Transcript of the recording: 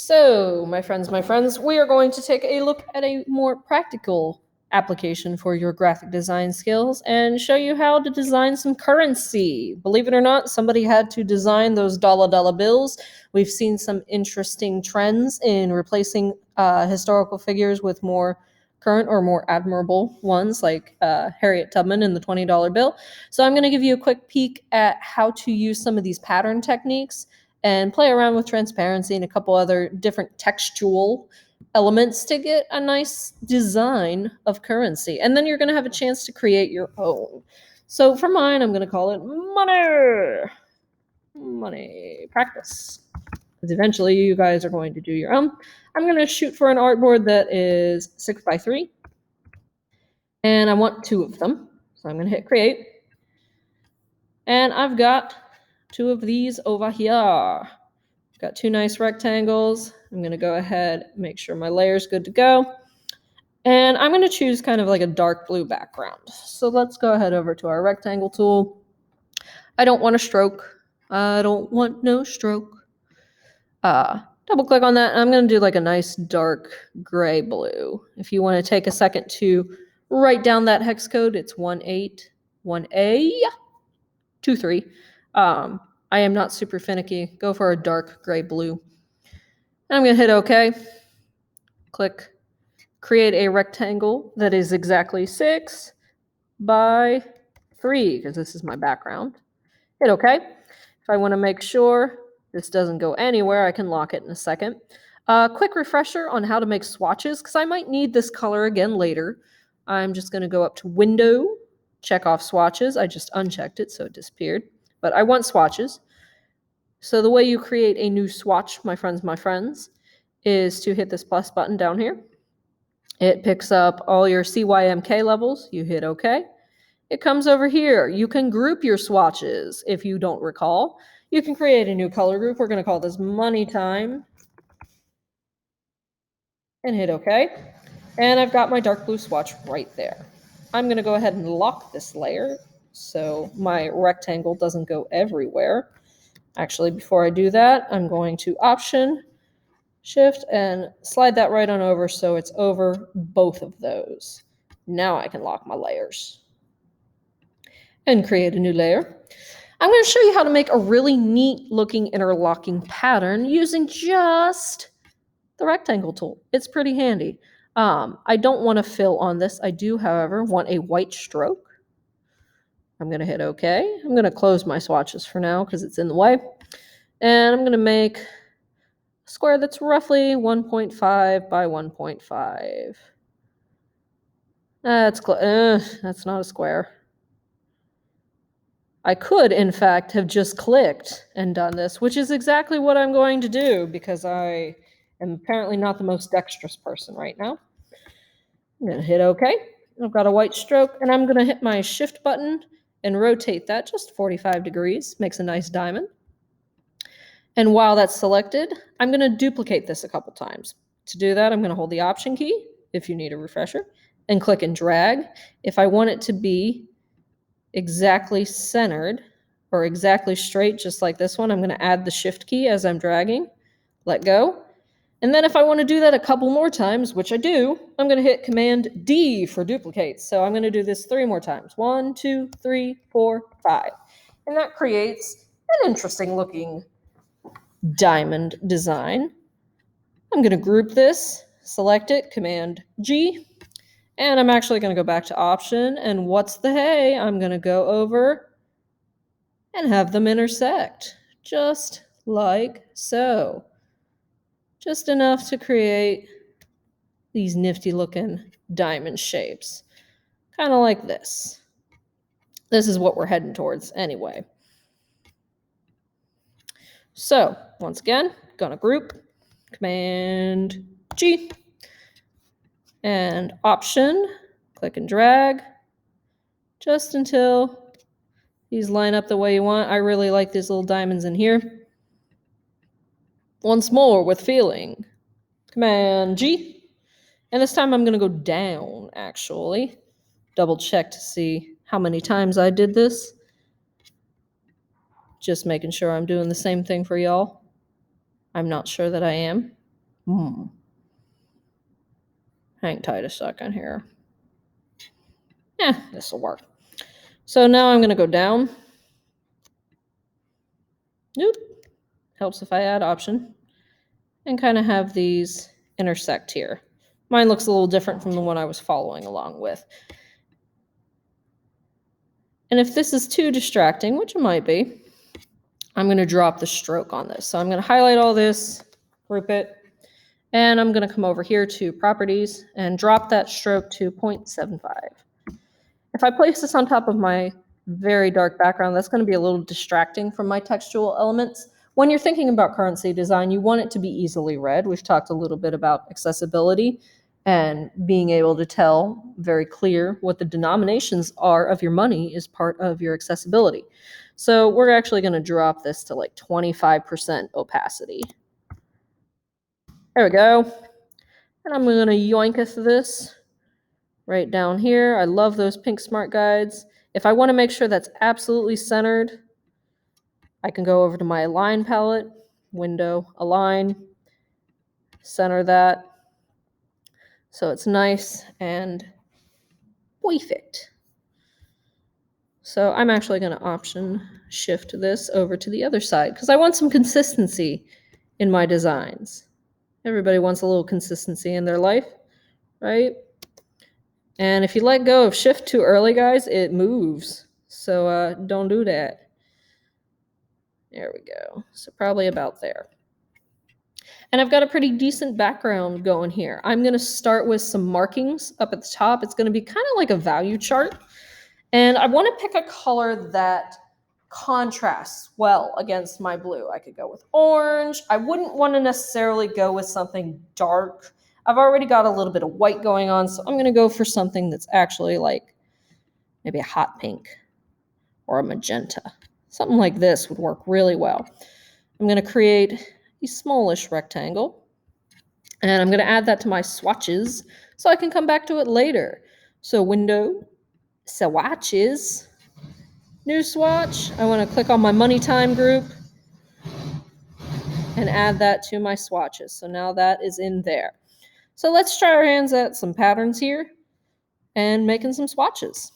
So, my friends, we are going to take a look at a more practical application for your graphic design skills and show you how to design some currency. Believe it or not, somebody had to design those dollar bills. We've seen some interesting trends in replacing historical figures with more current or more admirable ones like Harriet Tubman and the $20 bill. So I'm going to give you a quick peek at how to use some of these pattern techniques and play around with transparency and a couple other different textual elements to get a nice design of currency. And then you're going to have a chance to create your own. So for mine, I'm going to call it money practice. Because eventually you guys are going to do your own. I'm going to shoot for an artboard that is 6x3. And I want 2 of them. So I'm going to hit create. And I've got 2 of these over here. Got 2 nice rectangles. I'm going to go ahead, make sure my layer's good to go. And I'm going to choose kind of like a dark blue background. So let's go ahead over to our rectangle tool. I don't want a stroke. I don't want no stroke. Double click on that. And I'm going to do like a nice dark gray blue. If you want to take a second to write down that hex code, it's 181A23. I am not super finicky. Go for a dark gray blue. And I'm going to hit OK. Click create a rectangle that is exactly 6 by 3, because this is my background. Hit OK. If I want to make sure this doesn't go anywhere, I can lock it in a second. Quick refresher on how to make swatches, because I might need this color again later. I'm just going to go up to Window, check off swatches. I just unchecked it, so it disappeared. But I want swatches. So the way you create a new swatch, my friends, is to hit this plus button down here. It picks up all your CYMK levels. You hit OK. It comes over here. You can group your swatches if you don't recall. You can create a new color group. We're going to call this Money Time. And hit OK. And I've got my dark blue swatch right there. I'm going to go ahead and lock this layer so my rectangle doesn't go everywhere. Actually, before I do that, I'm going to Option, Shift, and slide that right on over so it's over both of those. Now I can lock my layers and create a new layer. I'm going to show you how to make a really neat looking interlocking pattern using just the rectangle tool. It's pretty handy. I don't want to fill on this. I do, however, want a white stroke. I'm going to hit OK. I'm going to close my swatches for now because it's in the way. And I'm going to make a square that's roughly 1.5 by 1.5. That's not a square. I could, in fact, have just clicked and done this, which is exactly what I'm going to do because I am apparently not the most dexterous person right now. I'm going to hit OK. I've got a white stroke, and I'm going to hit my Shift button and rotate that just 45 degrees. Makes a nice diamond. And while that's selected, I'm going to duplicate this a couple times. To do that, I'm going to hold the Option key, if you need a refresher, and click and drag. If I want it to be exactly centered or exactly straight, just like this one, I'm going to add the Shift key as I'm dragging, let go. And then if I want to do that a couple more times, which I do, I'm going to hit Command D for duplicate. So I'm going to do this 3 more times. 1, 2, 3, 4, 5. And that creates an interesting looking diamond design. I'm going to group this, select it, Command G. And I'm actually going to go back to Option, and what's the hey? I'm going to go over and have them intersect, just like so. Just enough to create these nifty looking diamond shapes. Kind of like this. This is what we're heading towards anyway. So, once again, gonna group, Command G, and Option, click and drag, just until these line up the way you want. I really like these little diamonds in here. Once more with feeling, Command G, and this time I'm gonna go down, actually. Double check to see how many times I did this. Just making sure I'm doing the same thing for y'all. I'm not sure that I am. Hang tight a second here. Yeah, this will work. So now I'm going to go down. Nope. Helps if I add option. And kind of have these intersect here. Mine looks a little different from the one I was following along with. And if this is too distracting, which it might be, I'm going to drop the stroke on this. So I'm going to highlight all this, group it, and I'm going to come over here to properties and drop that stroke to 0.75. If I place this on top of my very dark background, that's going to be a little distracting from my textual elements. When you're thinking about currency design, you want it to be easily read. We've talked a little bit about accessibility and being able to tell very clear what the denominations are of your money is part of your accessibility. So we're actually going to drop this to like 25% opacity. There we go. And I'm going to yoinketh this right down here. I love those pink smart guides. If I want to make sure that's absolutely centered, I can go over to my align palette, window, align, center that. So it's nice and perfect. So I'm actually going to option shift this over to the other side because I want some consistency in my designs. Everybody wants a little consistency in their life, right? And if you let go of shift too early, guys, it moves. So don't do that. There we go. So probably about there. And I've got a pretty decent background going here. I'm going to start with some markings up at the top. It's going to be kind of like a value chart. And I want to pick a color that contrasts well against my blue. I could go with orange. I wouldn't want to necessarily go with something dark. I've already got a little bit of white going on, so I'm going to go for something that's actually like maybe a hot pink or a magenta. Something like this would work really well. I'm going to create a smallish rectangle, and I'm going to add that to my swatches so I can come back to it later. So window, swatches, new swatch. I want to click on my money time group and add that to my swatches. So now that is in there. So let's try our hands at some patterns here and making some swatches.